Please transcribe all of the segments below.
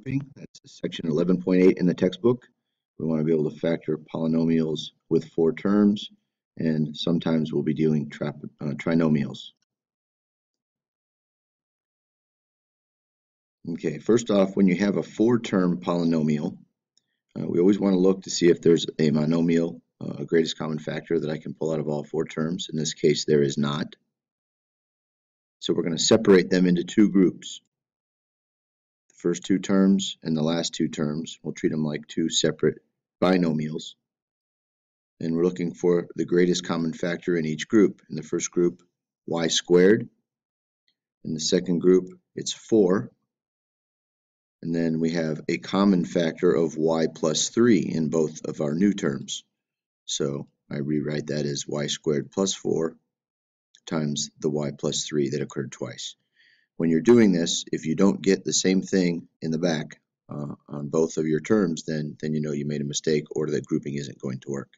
grouping. That's section 11.8 in the textbook. We want to be able to factor polynomials with 4 terms, and sometimes we'll be dealing trinomials. Okay, first off, when you have a 4-term polynomial, we always want to look to see if there's a monomial, a greatest common factor that I can pull out of all 4 terms. In this case, there is not. So we're going to separate them into 2 groups. The first 2 terms and the last 2 terms, we'll treat them like 2 separate binomials. And we're looking for the greatest common factor in each group. In the first group, y squared. In the second group, it's 4. And then we have a common factor of y plus 3 in both of our new terms. So I rewrite that as y squared plus 4 times the y plus 3 that occurred twice. When you're doing this, if you don't get the same thing in the back on both of your terms, then you know you made a mistake or that grouping isn't going to work.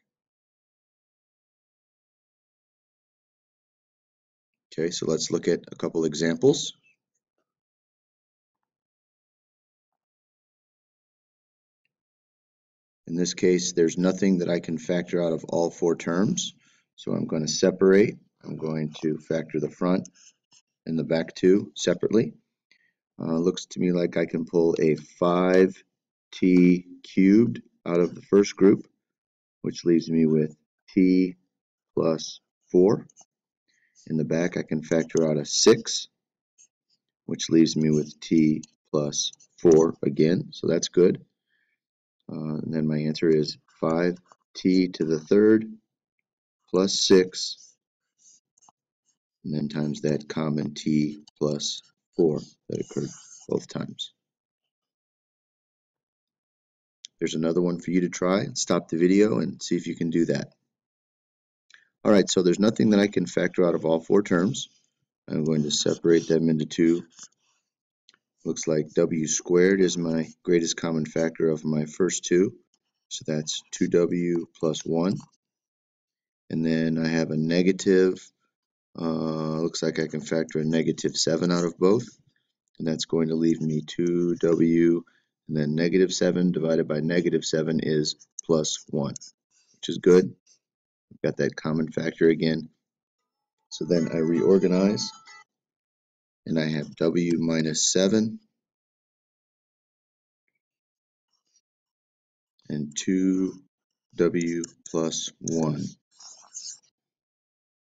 Okay, so let's look at a couple examples. In this case, there's nothing that I can factor out of all 4 terms, so I'm going to separate. I'm going to factor the front and the back 2 separately. Looks to me like I can pull a 5t cubed out of the first group, which leaves me with t plus 4. In the back, I can factor out a 6, which leaves me with t plus 4 again, so that's good. And then my answer is 5t to the third plus 6, and then times that common t plus 4 that occurred both times. There's another one for you to try. Stop the video and see if you can do that. Alright, so there's nothing that I can factor out of all 4 terms. I'm going to separate them into 2. Looks like w squared is my greatest common factor of my first 2. So that's 2w plus 1. And then I have a negative. Looks like I can factor a negative 7 out of both. And that's going to leave me 2w, and then negative 7 divided by negative 7 is plus 1, which is good. I've got that common factor again. So then I reorganize, and I have w minus 7 and 2w plus 1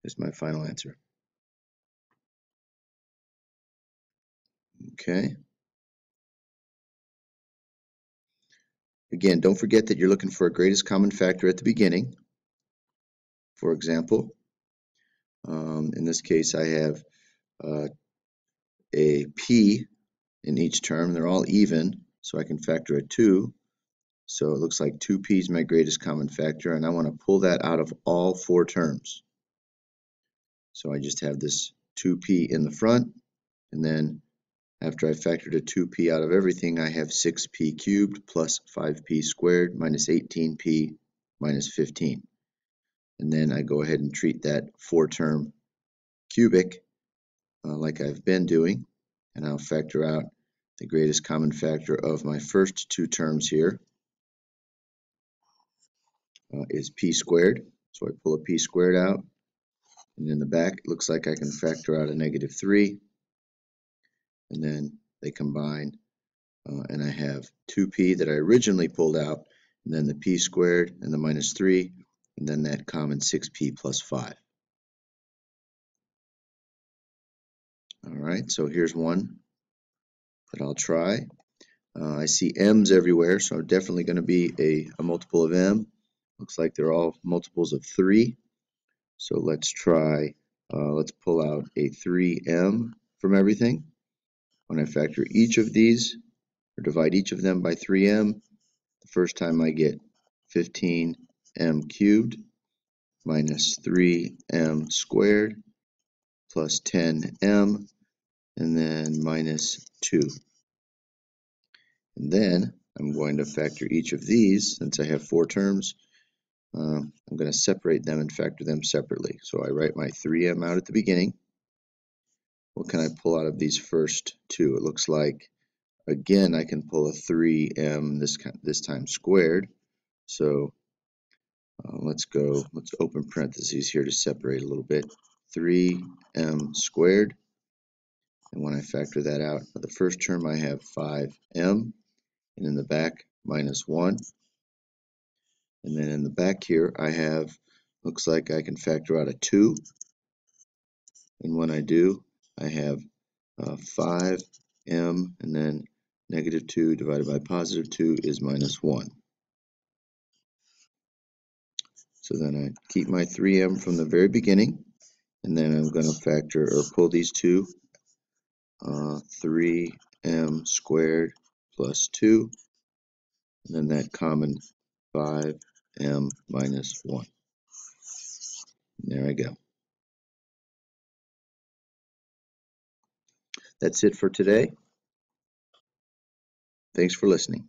is my final answer. Okay. Again, don't forget that you're looking for a greatest common factor at the beginning. For example, in this case I have a p in each term. They're all even, so I can factor a 2. So it looks like 2p is my greatest common factor, and I want to pull that out of all 4 terms. So I just have this 2p in the front, and then after I factored a 2p out of everything, I have 6p cubed plus 5p squared minus 18p minus 15. And then I go ahead and treat that 4-term cubic like I've been doing, and I'll factor out the greatest common factor of my first 2 terms here is p squared. So I pull a p squared out, and in the back it looks like I can factor out a negative 3, and then they combine, and I have 2p that I originally pulled out, and then the p squared and the minus 3, and then that common 6p plus 5. Alright, so here's one that I'll try. I see m's everywhere, so definitely going to be a multiple of m. Looks like they're all multiples of 3. So let's try, let's pull out a 3m from everything. When I factor each of these, or divide each of them by 3m, the first time I get 15m cubed minus 3m squared plus 10m, and then minus 2. And then I'm going to factor each of these, since I have 4 terms. I'm going to separate them and factor them separately. So I write my 3m out at the beginning. What can I pull out of these first 2? It looks like again, I can pull a 3m this time squared. So let's open parentheses here to separate a little bit. 3m squared. And when I factor that out, for the first term I have 5m, and in the back minus 1. And then in the back here I have, looks like I can factor out a 2. And when I do, I have 5m, and then negative 2 divided by positive 2 is minus 1. So then I keep my 3m from the very beginning, and then I'm going to factor or pull these two, 3m squared plus 2, and then that common 5m minus 1. And there I go. That's it for today. Thanks for listening.